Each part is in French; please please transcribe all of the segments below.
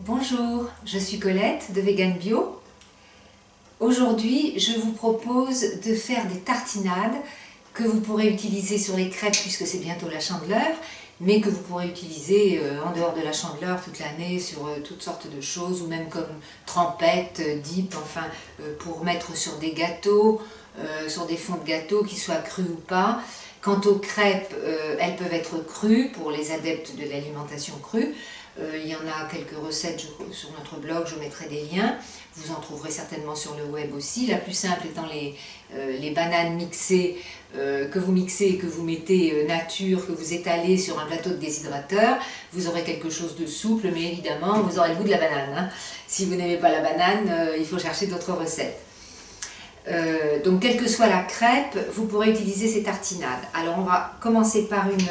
Bonjour, je suis Colette de Vegan Bio. Aujourd'hui, je vous propose de faire des tartinades que vous pourrez utiliser sur les crêpes puisque c'est bientôt la Chandeleur, mais que vous pourrez utiliser en dehors de la Chandeleur toute l'année sur toutes sortes de choses, ou même comme trempette, dip, enfin pour mettre sur des gâteaux, sur des fonds de gâteaux, qu'ils soient crus ou pas. Quant aux crêpes, elles peuvent être crues pour les adeptes de l'alimentation crue. Il y en a quelques recettes sur notre blog, je mettrai des liens. Vous en trouverez certainement sur le web aussi. La plus simple étant les bananes mixées, que vous mixez et que vous mettez nature, que vous étalez sur un plateau de déshydrateur. Vous aurez quelque chose de souple, mais évidemment, vous aurez le goût de la banane, hein. Si vous n'aimez pas la banane, il faut chercher d'autres recettes. Donc, quelle que soit la crêpe, vous pourrez utiliser ces tartinades. Alors, on va commencer par une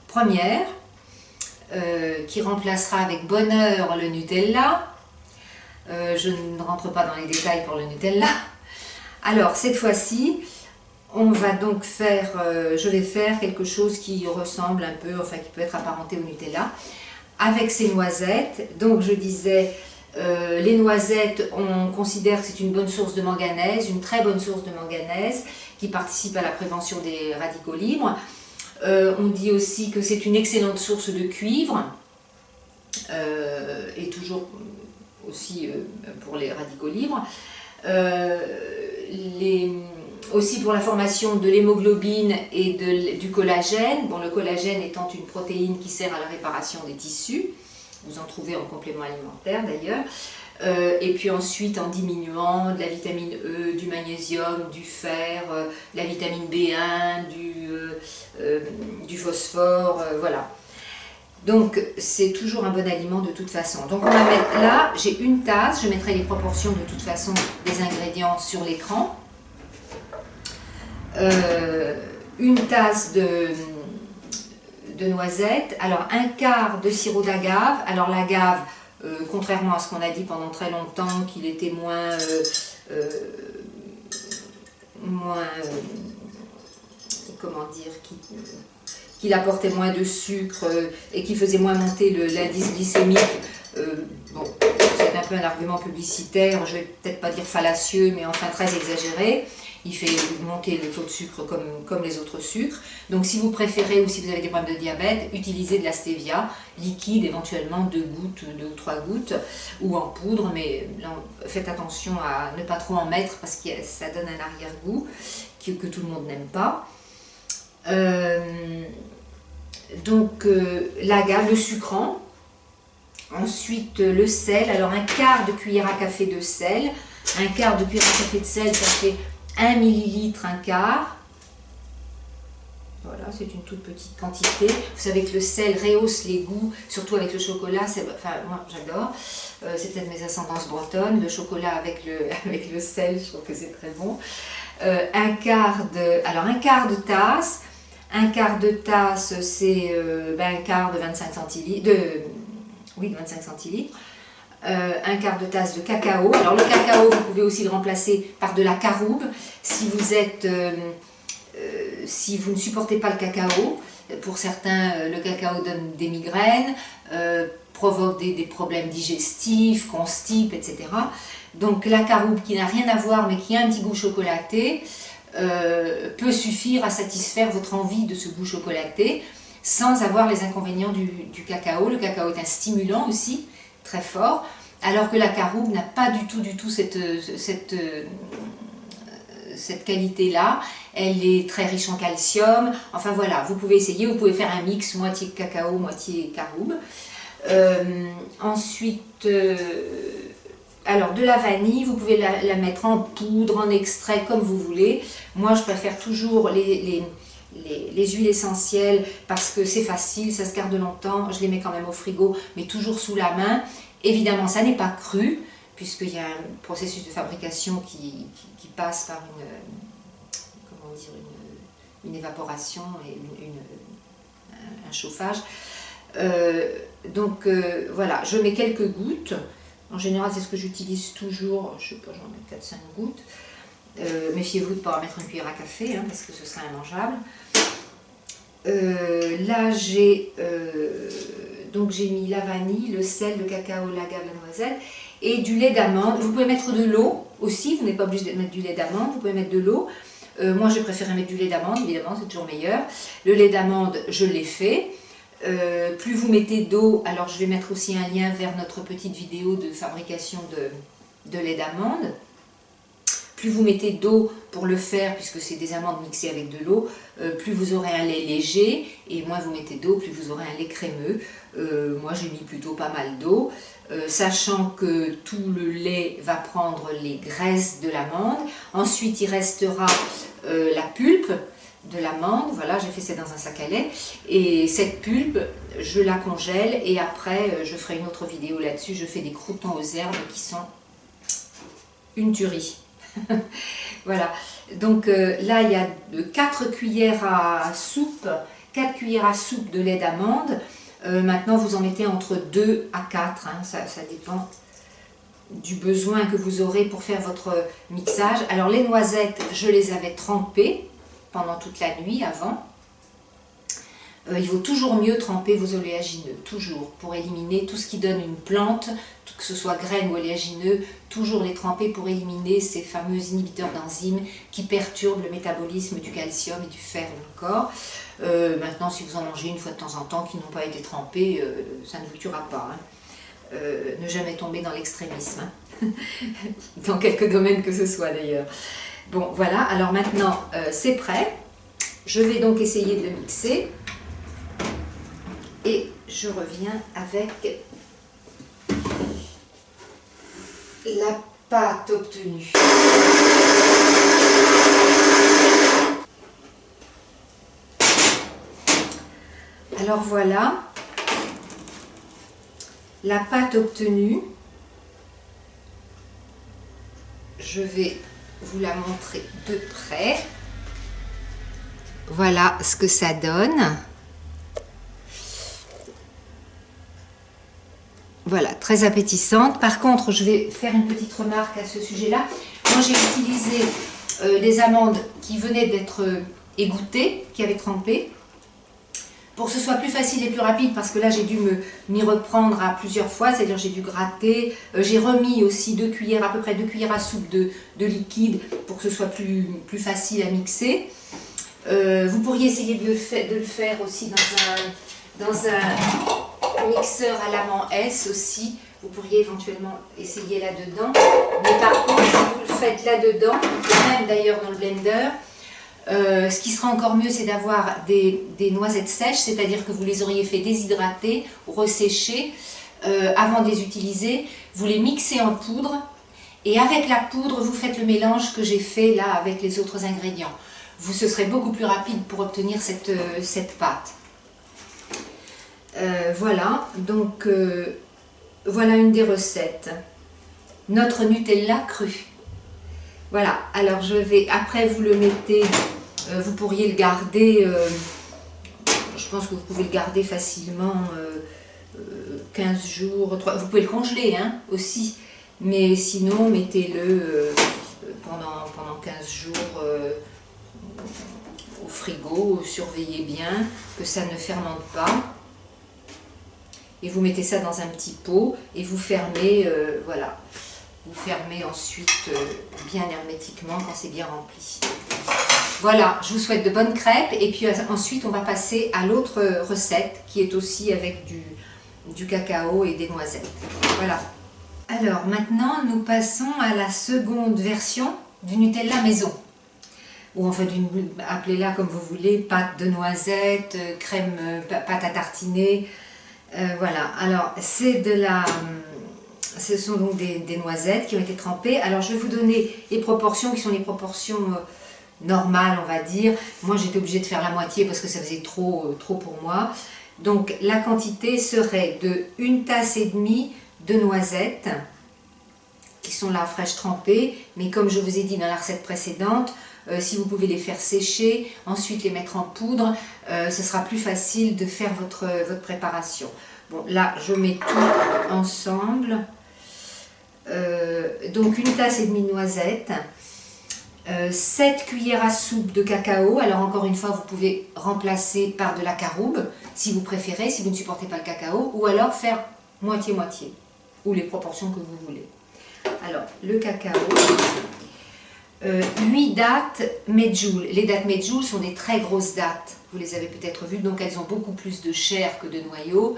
première. Qui remplacera avec bonheur le Nutella. Je ne rentre pas dans les détails pour le Nutella. Alors cette fois-ci, on va donc faire, je vais faire quelque chose qui ressemble un peu, enfin qui peut être apparenté au Nutella, avec ces noisettes. Donc je disais, les noisettes, on considère que c'est une bonne source de manganèse, une très bonne source de manganèse, qui participe à la prévention des radicaux libres. On dit aussi que c'est une excellente source de cuivre, et toujours aussi pour les radicaux libres. Aussi pour la formation de l'hémoglobine et du collagène. Bon, le collagène étant une protéine qui sert à la réparation des tissus. Vous en trouvez en complément alimentaire d'ailleurs. Et puis ensuite en diminuant de la vitamine E, du magnésium, du fer, la vitamine B1, du phosphore, voilà. Donc c'est toujours un bon aliment de toute façon. Donc on va mettre là, j'ai une tasse, je mettrai les proportions de toute façon des ingrédients sur l'écran. Une tasse de noisettes, alors un quart de sirop d'agave. Alors l'agave, contrairement à ce qu'on a dit pendant très longtemps, qu'il était comment dire, qu'il apportait moins de sucre et qui faisait moins monter l'indice glycémique. Bon, c'est un peu un argument publicitaire, je vais peut-être pas dire fallacieux, mais enfin très exagéré. Il fait monter le taux de sucre comme les autres sucres. Donc si vous préférez, ou si vous avez des problèmes de diabète, utilisez de la stevia liquide, éventuellement 2 ou 3 gouttes, ou en poudre, mais là, faites attention à ne pas trop en mettre parce que ça donne un arrière-goût que tout le monde n'aime pas. Donc l'agave, le sucrant, ensuite le sel, alors un quart de cuillère à café de sel, un quart de cuillère à café de sel, ça fait 1 millilitre, un quart. Voilà, c'est une toute petite quantité. Vous savez que le sel rehausse les goûts, surtout avec le chocolat. Enfin, moi j'adore. C'est peut-être mes ascendances bretonnes. Le chocolat avec le sel, je trouve que c'est très bon. Un quart de tasse. Un quart de tasse, c'est un quart de 25 centilitres. Oui, de 25 centilitres. Un quart de tasse de cacao. Alors le cacao, vous pouvez aussi le remplacer par de la caroube. Si vous ne supportez pas le cacao, pour certains, le cacao donne des migraines, provoque des problèmes digestifs, constipe, etc. Donc la caroube, qui n'a rien à voir mais qui a un petit goût chocolaté, peut suffire à satisfaire votre envie de ce goût chocolaté sans avoir les inconvénients du cacao. Le cacao est un stimulant aussi, très fort, alors que la caroube n'a pas du tout cette qualité-là. Elle est très riche en calcium. Enfin voilà, vous pouvez essayer, vous pouvez faire un mix moitié cacao, moitié caroube. Ensuite, alors de la vanille, vous pouvez la mettre en poudre, en extrait, comme vous voulez. Moi, je préfère toujours les huiles essentielles parce que c'est facile, ça se garde longtemps. Je les mets quand même au frigo, mais toujours sous la main. Évidemment, ça n'est pas cru, puisqu'il y a un processus de fabrication qui passe par une évaporation et un chauffage. Donc voilà, je mets quelques gouttes. En général, c'est ce que j'utilise toujours. Je ne sais pas, j'en mets 4-5 gouttes. Méfiez-vous de ne pas en mettre une cuillère à café, hein, parce que ce serait immangeable. Là, j'ai donc j'ai mis la vanille, le sel, le cacao, l'agave, la noisette et du lait d'amande. Vous pouvez mettre de l'eau aussi, vous n'êtes pas obligé de mettre du lait d'amande, vous pouvez mettre de l'eau. Moi j'ai préféré mettre du lait d'amande, évidemment c'est toujours meilleur. Le lait d'amande je l'ai fait. Plus vous mettez d'eau, alors je vais mettre aussi un lien vers notre petite vidéo de fabrication de lait d'amande. Plus vous mettez d'eau pour le faire, puisque c'est des amandes mixées avec de l'eau, plus vous aurez un lait léger, et moins vous mettez d'eau, plus vous aurez un lait crémeux. Moi j'ai mis plutôt pas mal d'eau, sachant que tout le lait va prendre les graisses de l'amande. Ensuite il restera la pulpe de l'amande, voilà, j'ai fait ça dans un sac à lait, et cette pulpe, je la congèle, et après, je ferai une autre vidéo là-dessus, je fais des croûtons aux herbes qui sont une tuerie. Voilà, donc là, il y a 4 cuillères à soupe, 4 cuillères à soupe de lait d'amande. Maintenant, vous en mettez entre 2 à 4, hein, ça dépend du besoin que vous aurez pour faire votre mixage. Alors, les noisettes, je les avais trempées pendant toute la nuit avant. Il vaut toujours mieux tremper vos oléagineux, toujours, pour éliminer tout ce qui donne une plante, que ce soit graines ou oléagineux, toujours les tremper pour éliminer ces fameux inhibiteurs d'enzymes qui perturbent le métabolisme du calcium et du fer dans le corps. Maintenant, si vous en mangez une fois de temps en temps qui n'ont pas été trempés, ça ne vous tuera pas. Hein. Ne jamais tomber dans l'extrémisme, hein. Dans quelques domaines que ce soit d'ailleurs. Bon, voilà, alors maintenant, c'est prêt. Je vais donc essayer de le mixer. Et je reviens avec la pâte obtenue. Alors voilà, la pâte obtenue. Je vais vous la montrer de près. Voilà ce que ça donne. Voilà, très appétissante. Par contre, je vais faire une petite remarque à ce sujet-là. Moi, j'ai utilisé des amandes qui venaient d'être égouttées, qui avaient trempé, pour que ce soit plus facile et plus rapide, parce que là, j'ai dû m'y reprendre à plusieurs fois, c'est-à-dire j'ai dû gratter. J'ai remis aussi 2 cuillères, à peu près 2 cuillères à soupe de liquide, pour que ce soit plus facile à mixer. Vous pourriez essayer de le faire aussi dans un mixeur à l'amande S aussi, vous pourriez éventuellement essayer là-dedans. Mais par contre, si vous le faites là-dedans, même d'ailleurs dans le blender, ce qui sera encore mieux, c'est d'avoir des noisettes sèches, c'est-à-dire que vous les auriez fait déshydrater, ressécher, avant de les utiliser. Vous les mixez en poudre, et avec la poudre, vous faites le mélange que j'ai fait là avec les autres ingrédients. Ce serait beaucoup plus rapide pour obtenir cette pâte. Voilà, donc voilà une des recettes. Notre Nutella cru. Voilà, alors je vais, après vous le mettez, vous pourriez le garder, je pense que vous pouvez le garder facilement 15 jours, vous pouvez le congeler hein, aussi, mais sinon mettez-le pendant 15 jours au frigo, surveillez bien que ça ne fermente pas. Et vous mettez ça dans un petit pot et vous fermez, voilà. Vous fermez ensuite bien hermétiquement quand c'est bien rempli. Voilà, je vous souhaite de bonnes crêpes et puis ensuite on va passer à l'autre recette qui est aussi avec du cacao et des noisettes. Voilà. Alors maintenant nous passons à la seconde version du Nutella maison. Ou enfin, appelez-la comme vous voulez, pâte de noisettes, crème, pâte à tartiner. Voilà, alors ce sont donc des noisettes qui ont été trempées. Alors je vais vous donner les proportions qui sont les proportions normales, on va dire. Moi j'étais obligée de faire la moitié parce que ça faisait trop pour moi. Donc la quantité serait de 1,5 tasse de noisettes qui sont là fraîches trempées. Mais comme je vous ai dit dans la recette précédente, si vous pouvez les faire sécher, ensuite les mettre en poudre, ce sera plus facile de faire votre préparation. Bon, là, je mets tout ensemble. Donc, 1,5 tasse de noisettes, 7 cuillères à soupe de cacao. Alors encore une fois, vous pouvez remplacer par de la caroube, si vous préférez, si vous ne supportez pas le cacao, ou alors faire moitié-moitié, ou les proportions que vous voulez. Alors, le cacao, 8 dattes medjool. Les dattes medjool sont des très grosses dattes, vous les avez peut-être vues, donc elles ont beaucoup plus de chair que de noyaux.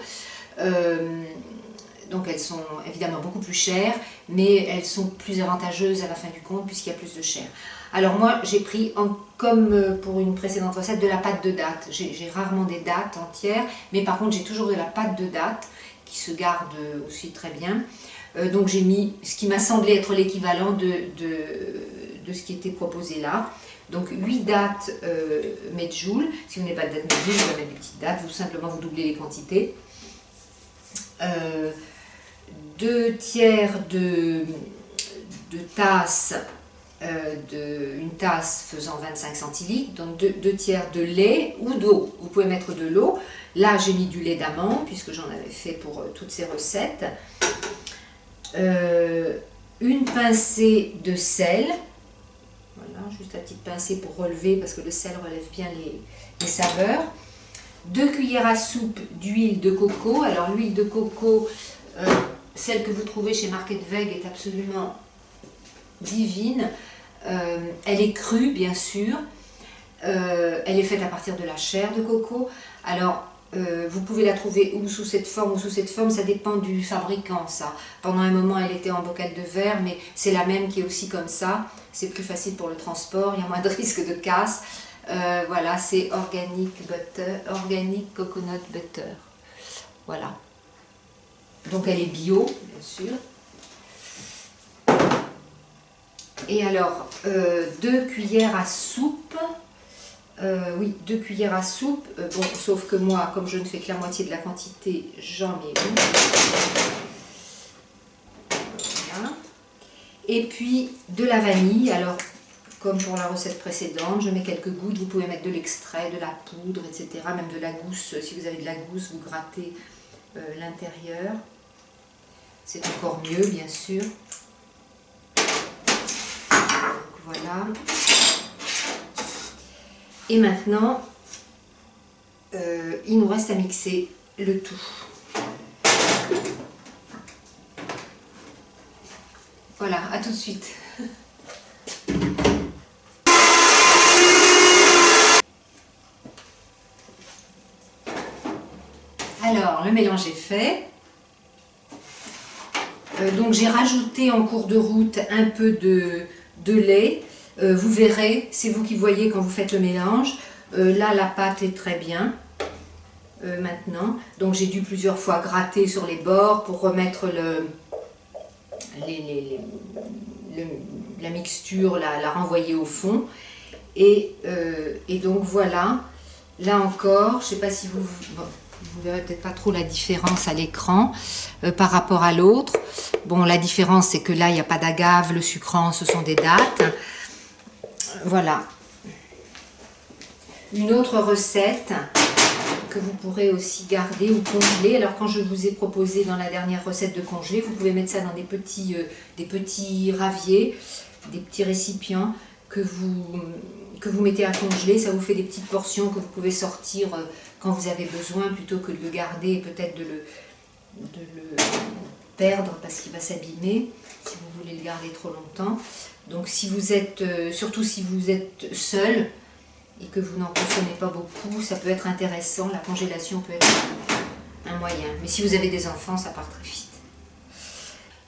Donc elles sont évidemment beaucoup plus chères, mais elles sont plus avantageuses à la fin du compte puisqu'il y a plus de chair. Alors moi j'ai pris, comme pour une précédente recette, de la pâte de dattes. J'ai rarement des dattes entières, mais par contre j'ai toujours de la pâte de dattes qui se garde aussi très bien. Donc j'ai mis ce qui m'a semblé être l'équivalent de ce qui était proposé là. Donc 8 dattes medjool. Si vous n'avez pas de dattes medjool, vous avez des petites dattes, simplement vous doublez les quantités. 2 tiers de tasse, une tasse faisant 25 centilitres, donc 2 tiers de lait ou d'eau. Vous pouvez mettre de l'eau. Là, j'ai mis du lait d'amande, puisque j'en avais fait pour toutes ces recettes. Une pincée de sel. Voilà, juste la petite pincée pour relever, parce que le sel relève bien les saveurs. 2 cuillères à soupe d'huile de coco. Alors l'huile de coco, celle que vous trouvez chez Market Veg est absolument divine. Elle est crue bien sûr. Elle est faite à partir de la chair de coco. Alors vous pouvez la trouver ou sous cette forme ou sous cette forme, ça dépend du fabricant ça. Pendant un moment elle était en bocal de verre, mais c'est la même qui est aussi comme ça. C'est plus facile pour le transport, il y a moins de risque de casse. Voilà, c'est organic coconut butter. Voilà. Donc elle est bio, bien sûr. Et alors, 2 cuillères à soupe. Oui, 2 cuillères à soupe. Bon, sauf que moi, comme je ne fais que la moitié de la quantité, j'en mets une. Voilà. Et puis, de la vanille. Alors, comme pour la recette précédente, je mets quelques gouttes. Vous pouvez mettre de l'extrait, de la poudre, etc. Même de la gousse. Si vous avez de la gousse, vous grattez l'intérieur. C'est encore mieux, bien sûr. Donc, voilà. Et maintenant, il nous reste à mixer le tout. Voilà, à tout de suite. Alors, le mélange est fait. Donc j'ai rajouté en cours de route un peu de lait. Vous verrez, c'est vous qui voyez quand vous faites le mélange. Là, la pâte est très bien maintenant. Donc j'ai dû plusieurs fois gratter sur les bords pour remettre la mixture, la renvoyer au fond. Et donc voilà, là encore, je ne sais pas si vous... Bon, vous verrez peut-être pas trop la différence à l'écran par rapport à l'autre. Bon, la différence, c'est que là, il n'y a pas d'agave, le sucrant, ce sont des dattes. Voilà. Une autre recette que vous pourrez aussi garder ou congeler. Alors, quand je vous ai proposé dans la dernière recette de congeler, vous pouvez mettre ça dans des petits raviers, des petits récipients que vous mettez à congeler. Ça vous fait des petites portions que vous pouvez sortir quand vous avez besoin, plutôt que de le garder et peut-être de le perdre parce qu'il va s'abîmer si vous voulez le garder trop longtemps. Donc si vous êtes, surtout si vous êtes seul et que vous n'en consommez pas beaucoup, ça peut être intéressant. La congélation peut être un moyen. Mais si vous avez des enfants, ça part très vite.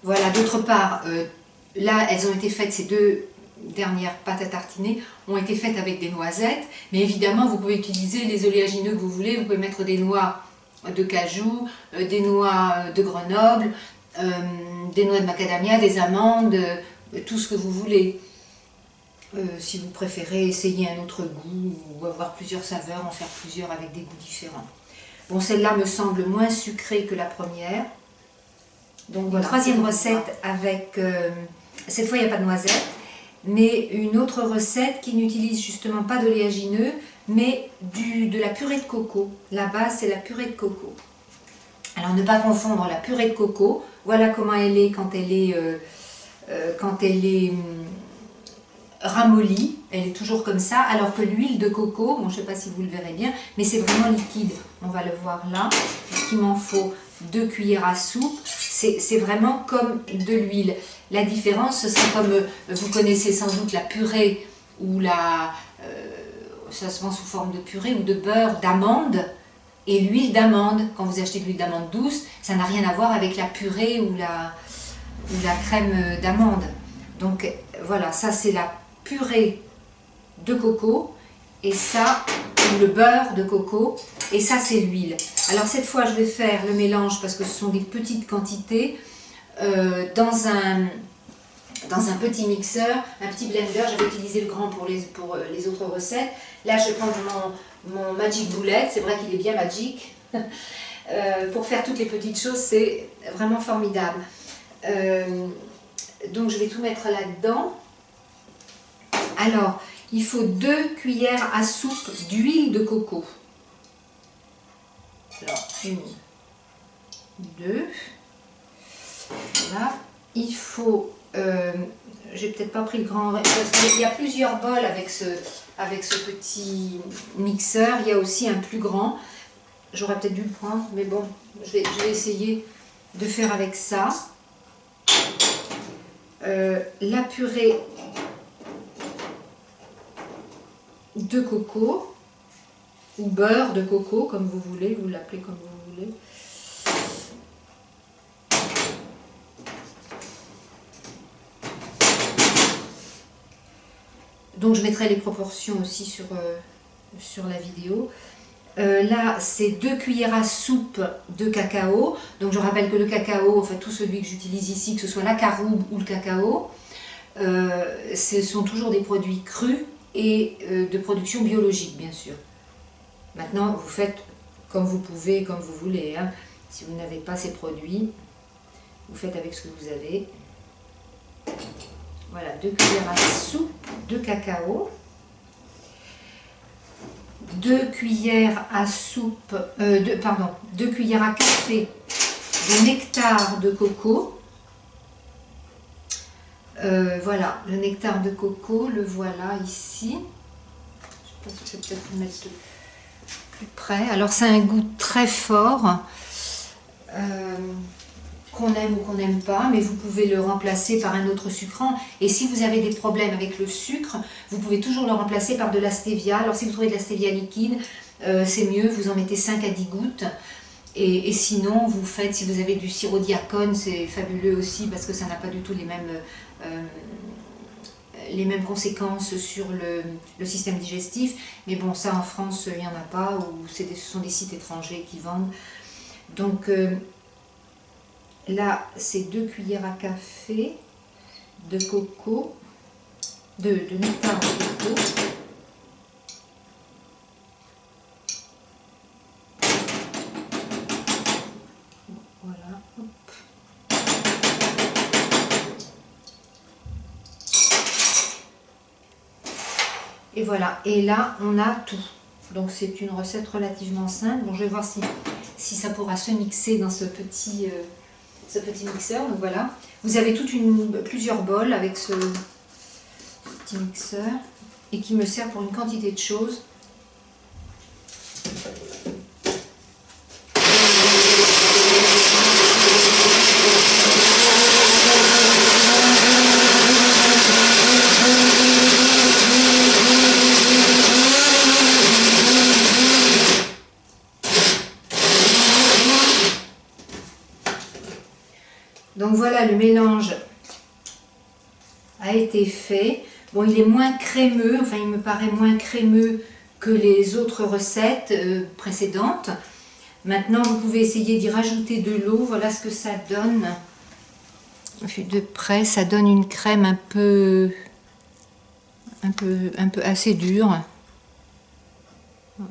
Voilà, d'autre part, là elles ont été faites, ces 2 dernières pâtes à tartiner ont été faites avec des noisettes, mais évidemment vous pouvez utiliser les oléagineux que vous voulez. Vous pouvez mettre des noix de cajou, des noix de Grenoble, des noix de macadamia, des amandes, tout ce que vous voulez. Si vous préférez essayer un autre goût ou avoir plusieurs saveurs, en faire plusieurs avec des goûts différents. Bon, celle-là me semble moins sucrée que la première. Donc voilà, troisième recette avec, cette fois il n'y a pas de noisettes, mais une autre recette qui n'utilise justement pas d'oléagineux, mais de la purée de coco. La base, c'est la purée de coco. Alors ne pas confondre la purée de coco, voilà comment elle est quand elle est ramollie, elle est toujours comme ça, alors que l'huile de coco, bon je ne sais pas si vous le verrez bien, mais c'est vraiment liquide, on va le voir là, il m'en faut 2 cuillères à soupe, c'est vraiment comme de l'huile. La différence, ce serait comme, vous connaissez sans doute la purée, ou ça se vend sous forme de purée ou de beurre d'amande, et l'huile d'amande, quand vous achetez de l'huile d'amande douce, ça n'a rien à voir avec la purée ou la crème d'amande. Donc voilà, ça c'est la purée de coco, et ça, le beurre de coco, et ça c'est l'huile. Alors cette fois je vais faire le mélange, parce que ce sont des petites quantités, dans un petit mixeur, un petit blender. J'avais utilisé le grand pour les autres recettes. Là je prends mon Magic Bullet, c'est vrai qu'il est bien magique. Pour faire toutes les petites choses, c'est vraiment formidable. Donc je vais tout mettre là-dedans. Alors, il faut 2 cuillères à soupe d'huile de coco. Alors, 1, 2. Voilà. Il faut... j'ai peut-être pas pris le grand... Parce qu'il y a plusieurs bols avec ce petit mixeur. Il y a aussi un plus grand. J'aurais peut-être dû le prendre, mais bon, je vais essayer de faire avec ça. La purée de coco, ou beurre de coco, comme vous voulez, vous l'appelez comme vous voulez. Donc je mettrai les proportions aussi sur la vidéo. Là, c'est 2 cuillères à soupe de cacao. Donc je rappelle que le cacao, enfin tout celui que j'utilise ici, que ce soit la caroube ou le cacao, ce sont toujours des produits crus et de production biologique, bien sûr. Maintenant, vous faites comme vous pouvez, comme vous voulez, hein. Si vous n'avez pas ces produits, vous faites avec ce que vous avez. Voilà, 2 cuillères à soupe de cacao. 2 cuillères à soupe, 2 cuillères à café de nectar de coco. Voilà, le nectar de coco, le voilà ici. Je vais peut-être le mettre plus près. Alors c'est un goût très fort, qu'on aime ou qu'on n'aime pas, mais vous pouvez le remplacer par un autre sucrant. Et si vous avez des problèmes avec le sucre, vous pouvez toujours le remplacer par de la stevia. Alors si vous trouvez de la stevia liquide, c'est mieux, vous en mettez 5 à 10 gouttes. Et sinon, vous faites, si vous avez du sirop diacone, c'est fabuleux aussi, parce que ça n'a pas du tout les mêmes conséquences sur le système digestif. Mais bon, ça en France, il n'y en a pas, ou ce sont des sites étrangers qui vendent. Donc là, c'est 2 cuillères à café de coco, de nectar de coco. Voilà, hop. Et voilà, et là, on a tout. Donc c'est une recette relativement simple. Bon, je vais voir si ça pourra se mixer dans ce petit mixeur. Donc voilà, vous avez plusieurs bols avec ce petit mixeur, et qui me sert pour une quantité de choses. Donc voilà, le mélange a été fait. Bon, il est moins crémeux, enfin il me paraît moins crémeux que les autres recettes précédentes. Maintenant, vous pouvez essayer d'y rajouter de l'eau. Voilà ce que ça donne. Vu de près, ça donne une crème un peu assez dure.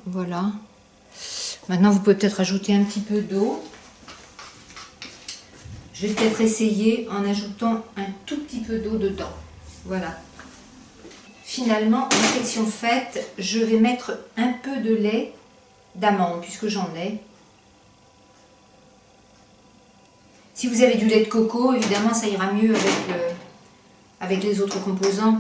Voilà. Maintenant, vous pouvez peut-être rajouter un petit peu d'eau. Je vais peut-être essayer en ajoutant un tout petit peu d'eau dedans. Voilà. Finalement, réflexion faite, je vais mettre un peu de lait d'amande, puisque j'en ai. Si vous avez du lait de coco, évidemment, ça ira mieux avec les autres composants.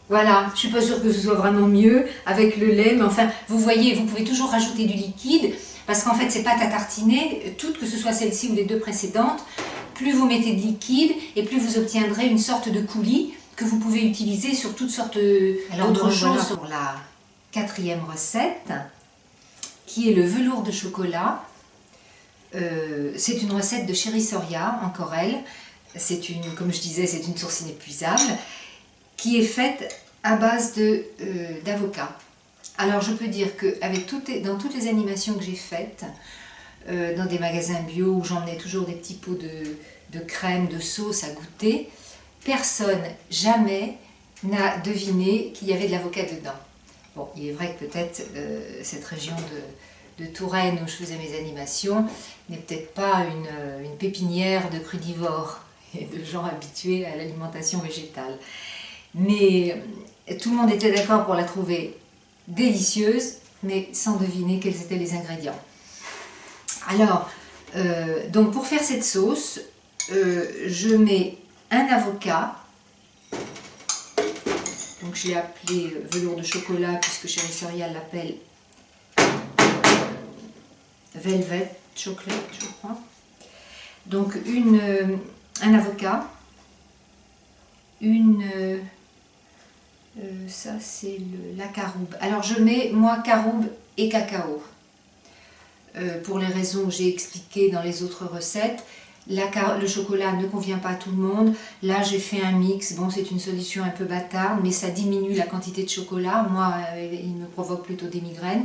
Voilà, je suis pas sûre que ce soit vraiment mieux avec le lait, mais enfin, vous voyez, vous pouvez toujours rajouter du liquide, parce qu'en fait, ces pâtes à tartiner, toutes, que ce soit celle-ci ou les deux précédentes, plus vous mettez de liquide, et plus vous obtiendrez une sorte de coulis que vous pouvez utiliser sur toutes sortes d'autres choses. Voilà pour la 4e recette, qui est le velours de chocolat. C'est une recette de Chérie Soria, encore elle. C'est une, comme je disais, c'est une source inépuisable, qui est faite à base d'avocat. Alors je peux dire que dans toutes les animations que j'ai faites, dans des magasins bio où j'emmenais toujours des petits pots de crème, de sauce à goûter, personne jamais n'a deviné qu'il y avait de l'avocat dedans. Bon, il est vrai que peut-être cette région de Touraine où je faisais mes animations n'est peut-être pas une pépinière de crudivores et de gens habitués à l'alimentation végétale. Mais tout le monde était d'accord pour la trouver délicieuse, mais sans deviner quels étaient les ingrédients. Alors, donc pour faire cette sauce, je mets un avocat. Donc je l'ai appelé velours de chocolat puisque Chérie Soria l'appelle velvet chocolate, je crois. Donc un avocat, ça c'est la caroube. Alors je mets moi caroube et cacao. Pour les raisons que j'ai expliquées dans les autres recettes. Le chocolat ne convient pas à tout le monde. Là j'ai fait un mix, bon c'est une solution un peu bâtarde, mais ça diminue la quantité de chocolat. Moi il me provoque plutôt des migraines.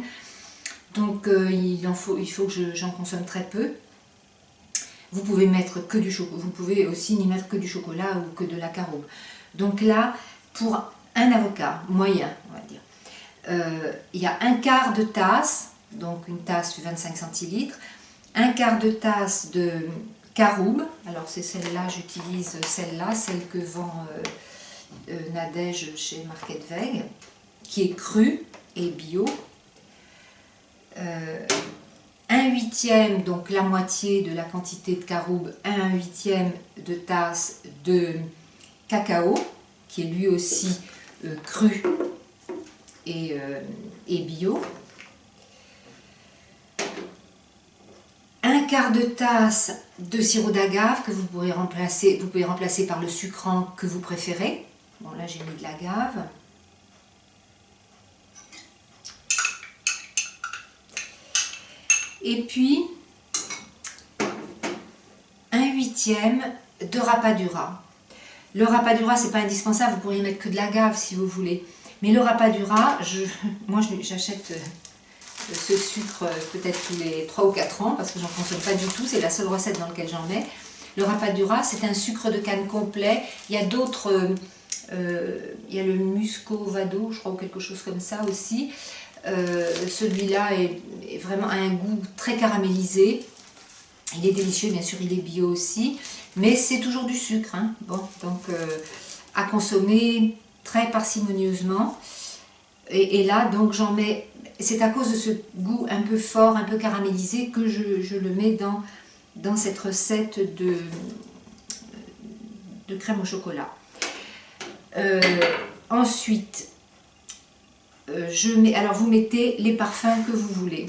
Donc il faut que j'en consomme très peu. Vous pouvez mettre que du chocolat, vous pouvez aussi n'y mettre que du chocolat ou que de la caroube. Donc là, pour un avocat moyen, on va dire, il y a un quart de tasse, donc une tasse fait 25 centilitres, un quart de tasse de caroube, alors c'est celle-là, j'utilise celle-là, celle que vend Nadège chez Market Veille, qui est crue et bio. 1/8, donc la moitié de la quantité de caroube, 1/8 de tasse de cacao, qui est lui aussi cru et bio. 1/4 de tasse de sirop d'agave que vous pouvez remplacer par le sucrant que vous préférez. Bon là j'ai mis de l'agave. Et puis 1/8 de rapadura. Le rapadura c'est pas indispensable, vous pourriez mettre que de l'agave si vous voulez. Mais le rapadura, moi j'achète ce sucre peut-être tous les 3 ou 4 ans parce que j'en consomme pas du tout, c'est la seule recette dans laquelle j'en mets. Le rapadura c'est un sucre de canne complet, il y a d'autres, il y a le muscovado je crois ou quelque chose comme ça aussi. Celui-là est vraiment a un goût très caramélisé, il est délicieux, bien sûr il est bio aussi, mais c'est toujours du sucre, hein. Bon, donc à consommer très parcimonieusement. Et là donc j'en mets, c'est à cause de ce goût un peu fort, un peu caramélisé que je le mets dans cette recette de crème au chocolat. Ensuite alors vous mettez les parfums que vous voulez.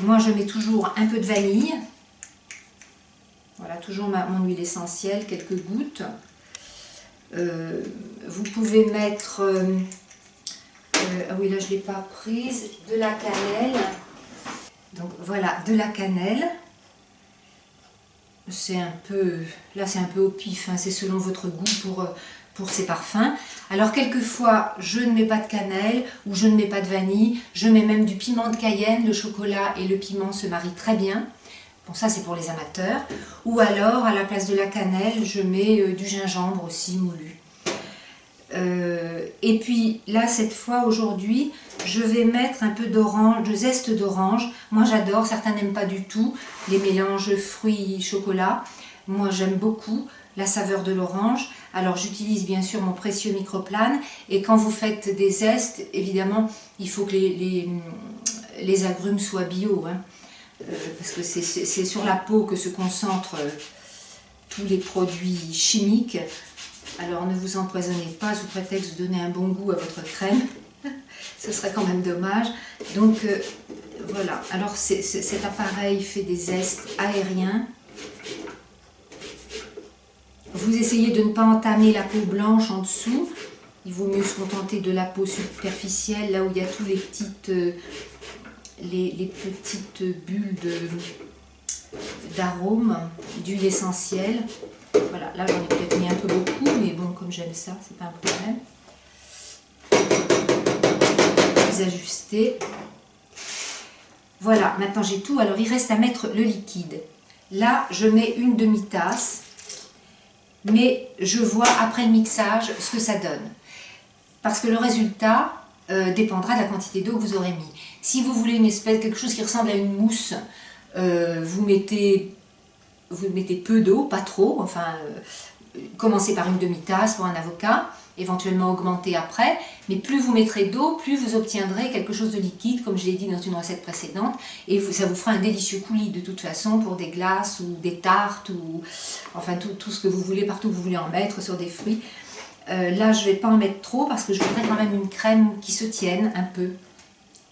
Moi je mets toujours un peu de vanille, voilà, toujours mon huile essentielle, quelques gouttes. Vous pouvez mettre, ah oui là je ne l'ai pas prise, de la cannelle. Donc voilà, de la cannelle. C'est un peu, là c'est un peu au pif, hein, c'est selon votre goût pour ces parfums. Alors quelquefois je ne mets pas de cannelle ou je ne mets pas de vanille, je mets même du piment de Cayenne, le chocolat et le piment se marient très bien. Bon ça c'est pour les amateurs. Ou alors à la place de la cannelle je mets du gingembre aussi moulu. Et puis là cette fois aujourd'hui je vais mettre un peu d'orange, de zeste d'orange. Moi j'adore, certains n'aiment pas du tout les mélanges fruits chocolat. Moi j'aime beaucoup la saveur de l'orange. Alors j'utilise bien sûr mon précieux microplane et quand vous faites des zestes, évidemment il faut que les agrumes soient bio, hein, parce que c'est sur la peau que se concentrent tous les produits chimiques. Alors ne vous empoisonnez pas sous prétexte de donner un bon goût à votre crème. Ce serait quand même dommage. Donc voilà, alors cet appareil fait des zestes aériens. Vous essayez de ne pas entamer la peau blanche en dessous. Il vaut mieux se contenter de la peau superficielle, là où il y a tous les petites bulles d'arômes, d'huile essentielle. Voilà, là j'en ai peut-être mis un peu beaucoup, mais bon, comme j'aime ça, c'est pas un problème. Vous ajustez. Voilà, maintenant j'ai tout. Alors il reste à mettre le liquide. Là, je mets une demi-tasse, mais je vois après le mixage ce que ça donne. Parce que le résultat dépendra de la quantité d'eau que vous aurez mis. Si vous voulez quelque chose qui ressemble à une mousse, vous mettez peu d'eau, pas trop, enfin, commencez par une demi-tasse pour un avocat, éventuellement augmenter après, mais plus vous mettrez d'eau, plus vous obtiendrez quelque chose de liquide, comme je l'ai dit dans une recette précédente, et ça vous fera un délicieux coulis de toute façon pour des glaces ou des tartes, ou enfin tout ce que vous voulez, partout où vous voulez en mettre, sur des fruits. Là, je ne vais pas en mettre trop parce que je voudrais quand même une crème qui se tienne un peu.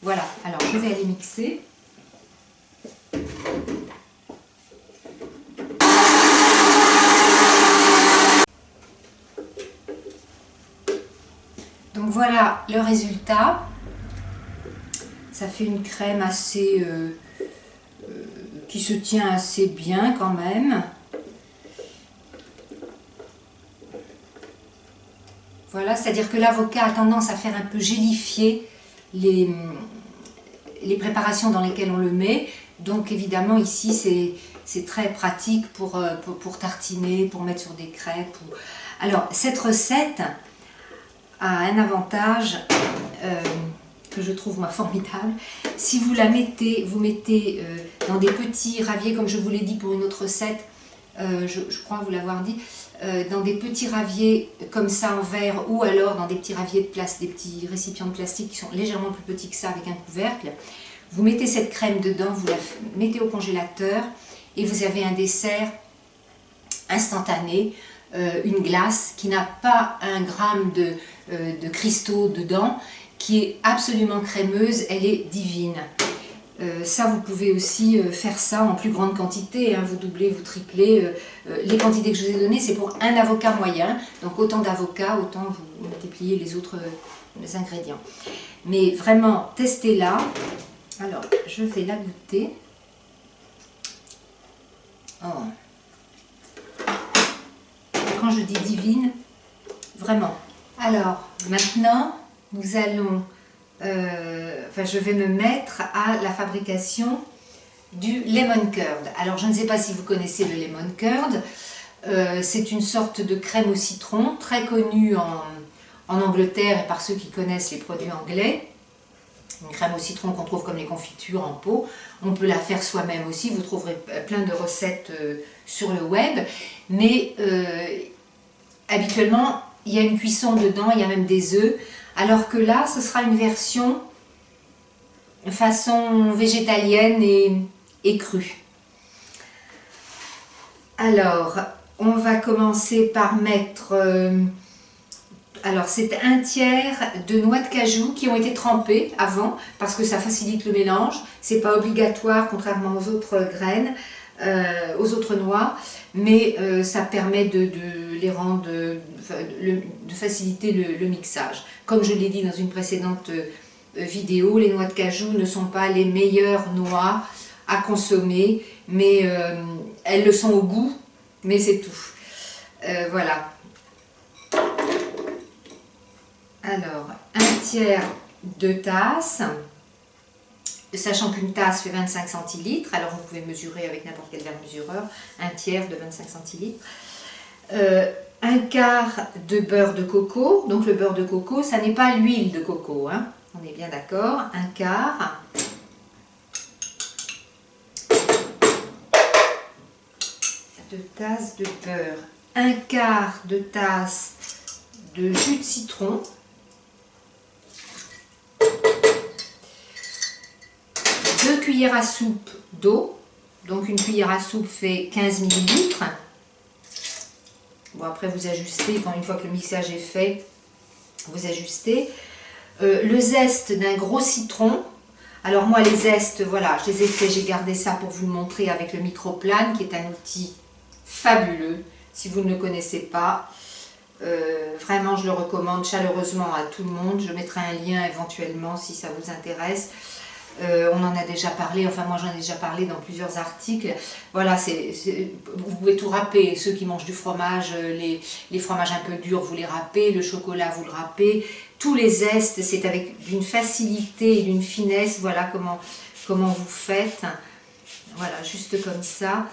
Voilà, alors je vais aller mixer. Donc voilà le résultat. Ça fait une crème assez qui se tient assez bien quand même. Voilà, c'est-à-dire que l'avocat a tendance à faire un peu gélifier les préparations dans lesquelles on le met. Donc évidemment ici c'est très pratique pour tartiner, pour mettre sur des crêpes. Alors cette recette a un avantage que je trouve moi formidable. Si vous la mettez, vous mettez dans des petits raviers, comme je vous l'ai dit pour une autre recette, je crois vous l'avoir dit, dans des petits raviers comme ça en verre, ou alors dans des petits raviers de plastique, des petits récipients de plastique qui sont légèrement plus petits que ça avec un couvercle. Vous mettez cette crème dedans, vous la mettez au congélateur et vous avez un dessert instantané, une glace qui n'a pas un gramme de cristaux dedans, qui est absolument crémeuse, elle est divine. Ça, vous pouvez aussi faire ça en plus grande quantité, hein, vous doublez, vous triplez. Les quantités que je vous ai données, c'est pour un avocat moyen, donc autant d'avocats, autant vous multipliez les autres ingrédients. Mais vraiment, testez-la. Alors, je vais la goûter. Oh. Quand je dis divine, vraiment. Alors, maintenant, nous allons... je vais me mettre à la fabrication du lemon curd. Alors je ne sais pas si vous connaissez le lemon curd, c'est une sorte de crème au citron très connue en Angleterre et par ceux qui connaissent les produits anglais. Une crème au citron qu'on trouve comme les confitures en pot. On peut la faire soi-même aussi, vous trouverez plein de recettes sur le web, mais habituellement il y a une cuisson dedans, il y a même des œufs. Alors que là, ce sera une version façon végétalienne et crue. Alors, on va commencer par mettre... alors, c'est un tiers de noix de cajou qui ont été trempées avant, parce que ça facilite le mélange. C'est pas obligatoire, contrairement aux autres graines, aux autres noix, mais ça permet de les rendre, de faciliter le mixage. Comme je l'ai dit dans une précédente vidéo, les noix de cajou ne sont pas les meilleures noix à consommer, mais elles le sont au goût, mais c'est tout. Voilà. Alors, un tiers de tasse, sachant qu'une tasse fait 25 centilitres, alors vous pouvez mesurer avec n'importe quel verre mesureur, un tiers de 25 centilitres. Un quart de beurre de coco, donc le beurre de coco, ça n'est pas l'huile de coco, hein, on est bien d'accord, un quart. De tasse de beurre, un quart de tasse de jus de citron, deux cuillères à soupe d'eau, donc une cuillère à soupe fait 15 ml. Bon, après vous ajustez, une fois que le mixage est fait, vous ajustez. Le zeste d'un gros citron. Alors moi les zestes, voilà, je les ai fait, j'ai gardé ça pour vous le montrer avec le microplane, qui est un outil fabuleux. Si vous ne le connaissez pas, vraiment je le recommande chaleureusement à tout le monde. Je mettrai un lien éventuellement si ça vous intéresse. On en a déjà parlé, enfin moi j'en ai déjà parlé dans plusieurs articles. Voilà, vous pouvez tout râper. Ceux qui mangent du fromage, les fromages un peu durs, vous les râpez, le chocolat, vous le râpez. Tous les zestes, c'est avec d'une facilité et d'une finesse, voilà comment vous faites. Voilà, juste comme ça.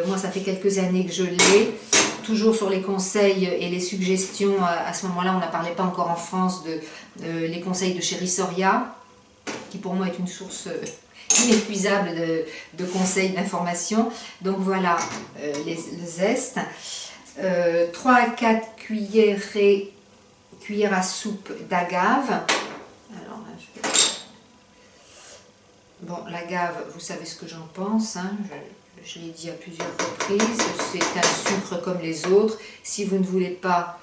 Moi ça fait quelques années que je l'ai. Toujours sur les conseils et les suggestions, à ce moment-là on n'a parlé pas encore en France les conseils de Chéri Soria, qui pour moi est une source inépuisable de conseils, d'informations. Donc voilà, les zestes. 3 à 4 cuillères à soupe d'agave. Alors là, bon, l'agave, vous savez ce que j'en pense, hein. Je l'ai dit à plusieurs reprises, c'est un sucre comme les autres. Si vous ne voulez pas,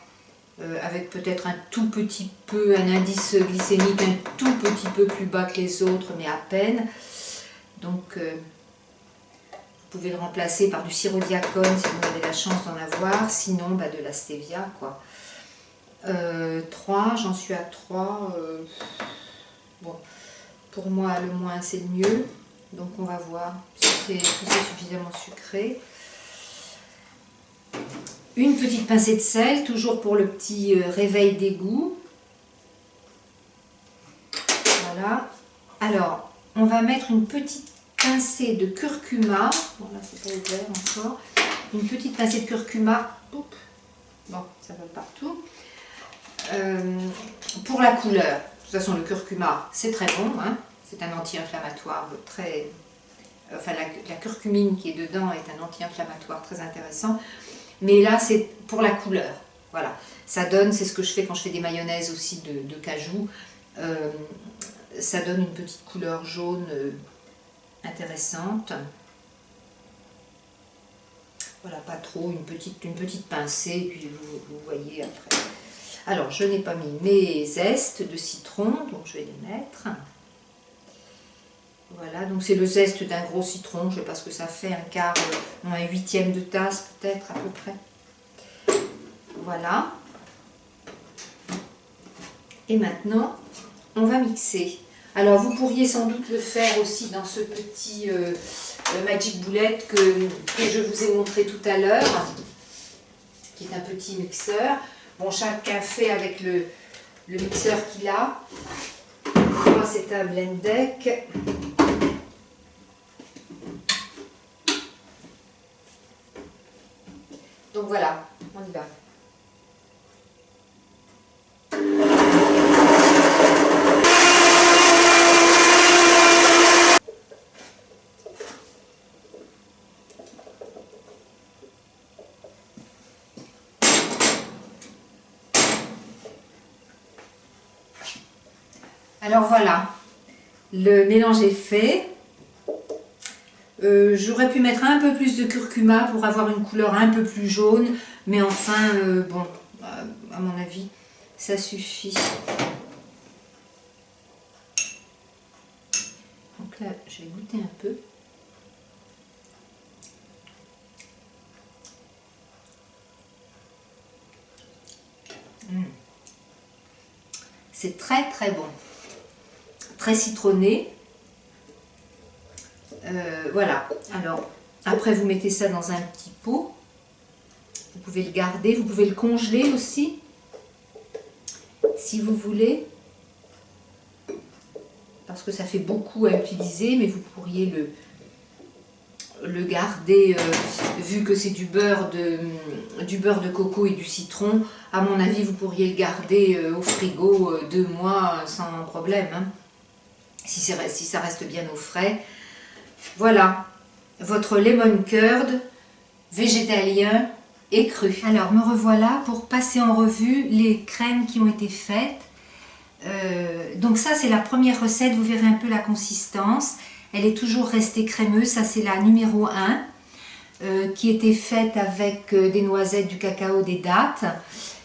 avec peut-être un tout petit peu, un indice glycémique un tout petit peu plus bas que les autres, mais à peine. Donc, vous pouvez le remplacer par du sirop diacone si vous avez la chance d'en avoir. Sinon, bah, de la stevia, quoi. 3, j'en suis à 3. Bon, pour moi, le moins, c'est le mieux. Donc, on va voir si c'est suffisamment sucré. Une petite pincée de sel, toujours pour le petit réveil des goûts. Voilà. Alors, on va mettre une petite pincée de curcuma. Bon, là, c'est pas ouvert encore. Une petite pincée de curcuma. Oups. Bon, ça va partout. Pour la couleur. De toute façon, le curcuma, c'est très bon, hein. C'est un anti-inflammatoire très... Enfin, la curcumine qui est dedans est un anti-inflammatoire très intéressant. Mais là, c'est pour la couleur. Voilà. Ça donne, c'est ce que je fais quand je fais des mayonnaises aussi de cajou. Ça donne une petite couleur jaune intéressante. Voilà, pas trop, une petite pincée, puis vous voyez après. Alors, je n'ai pas mis mes zestes de citron, donc je vais les mettre. Voilà, donc c'est le zeste d'un gros citron, je ne sais pas ce que ça fait, un quart, un huitième de tasse peut-être à peu près. Voilà. Et maintenant, on va mixer. Alors vous pourriez sans doute le faire aussi dans ce petit Magic Bullet que je vous ai montré tout à l'heure, qui est un petit mixeur. Bon, chacun fait avec le mixeur qu'il a. Moi, c'est un Blendec. Donc voilà, on y va. Alors voilà, le mélange est fait. J'aurais pu mettre un peu plus de curcuma pour avoir une couleur un peu plus jaune, mais enfin, bon, à mon avis, ça suffit. Donc là, je vais goûter un peu. C'est très très bon, très citronné. Voilà, alors après vous mettez ça dans un petit pot, vous pouvez le garder, vous pouvez le congeler aussi si vous voulez, parce que ça fait beaucoup à utiliser, mais vous pourriez le garder, vu que c'est du beurre de coco et du citron, à mon avis vous pourriez le garder au frigo 2 mois sans problème, hein, si ça reste bien au frais. Voilà, votre lemon curd végétalien et cru. Alors me revoilà pour passer en revue les crèmes qui ont été faites. Donc ça c'est la première recette, vous verrez un peu la consistance. Elle est toujours restée crémeuse, ça c'est la numéro 1. qui était faite avec des noisettes, du cacao, des dattes.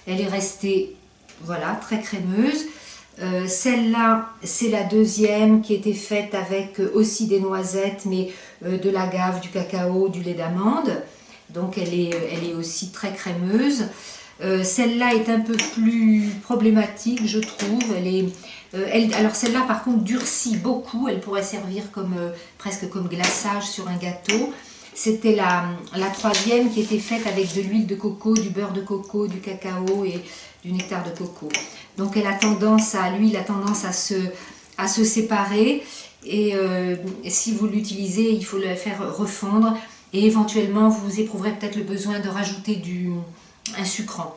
Elle est restée, voilà, très crémeuse. Celle-là, c'est la deuxième qui était faite avec aussi des noisettes, mais de l'agave, du cacao, du lait d'amande. Donc elle est aussi très crémeuse. Celle-là est un peu plus problématique, je trouve. Alors celle-là, par contre, durcit beaucoup. Elle pourrait servir comme, presque comme glaçage sur un gâteau. C'était la troisième qui était faite avec de l'huile de coco, du beurre de coco, du cacao et du nectar de coco. Donc elle a tendance l'huile a tendance à se séparer. Et si vous l'utilisez, il faut le faire refondre. Et éventuellement, vous éprouverez peut-être le besoin de rajouter un sucrant.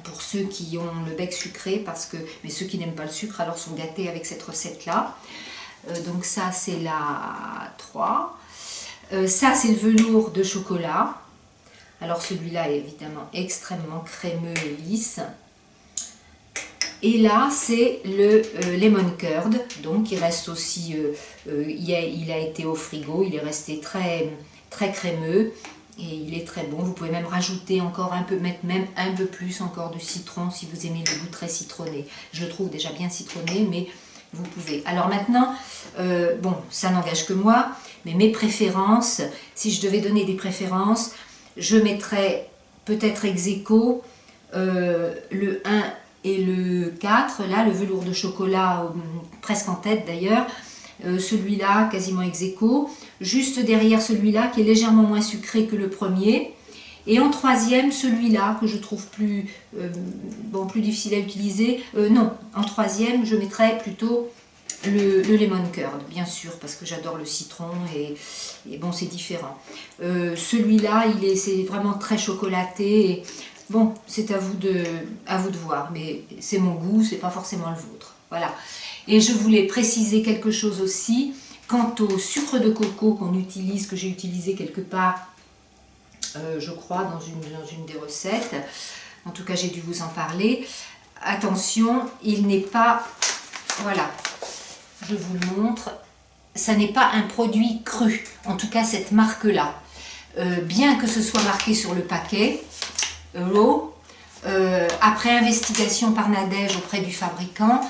Pour ceux qui ont le bec sucré, mais ceux qui n'aiment pas le sucre, alors sont gâtés avec cette recette-là. Donc ça, c'est la 3. Ça, c'est le velours de chocolat. Alors celui-là est évidemment extrêmement crémeux et lisse. Et là, c'est le lemon curd. Donc il reste aussi, il a été au frigo, il est resté très, très crémeux. Et il est très bon. Vous pouvez même rajouter encore mettre même un peu plus encore de citron si vous aimez le goût très citronné. Je le trouve déjà bien citronné, mais vous pouvez. Alors maintenant, bon, ça n'engage que moi, mais mes préférences, si je devais donner des préférences, je mettrais peut-être ex aequo le 1 et le 4, là, le velours de chocolat, presque en tête d'ailleurs. Celui-là quasiment ex aequo, juste derrière celui-là qui est légèrement moins sucré que le premier, et en troisième celui-là que je trouve plus difficile à utiliser. Non, en troisième je mettrais plutôt le lemon curd, bien sûr, parce que j'adore le citron et bon, c'est différent. Celui-là c'est vraiment très chocolaté et bon, c'est à vous de voir, mais c'est mon goût, c'est pas forcément le vôtre. Voilà. Et je voulais préciser quelque chose aussi quant au sucre de coco qu'on utilise, que j'ai utilisé quelque part, je crois, dans une des recettes. En tout cas, j'ai dû vous en parler. Attention, il n'est pas... Voilà, je vous le montre. Ça n'est pas un produit cru, en tout cas cette marque-là. Bien que ce soit marqué sur le paquet, raw, après investigation par Nadège auprès du fabricant,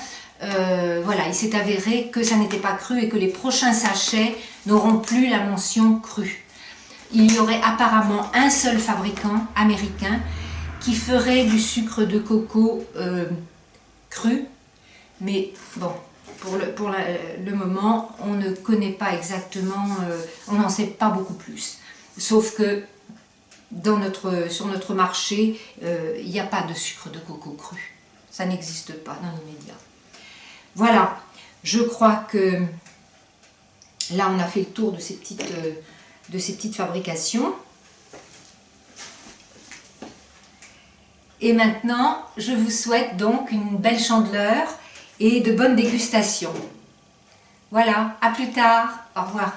voilà, il s'est avéré que ça n'était pas cru et que les prochains sachets n'auront plus la mention crue. Il y aurait apparemment un seul fabricant américain qui ferait du sucre de coco cru, mais bon, pour le moment, on ne connaît pas exactement, on n'en sait pas beaucoup plus. Sauf que sur notre marché, il n'y a pas de sucre de coco cru. Ça n'existe pas dans l'immédiat. Voilà, je crois que là on a fait le tour de ces petites fabrications. Et maintenant, je vous souhaite donc une belle chandeleur et de bonnes dégustations. Voilà, à plus tard, au revoir.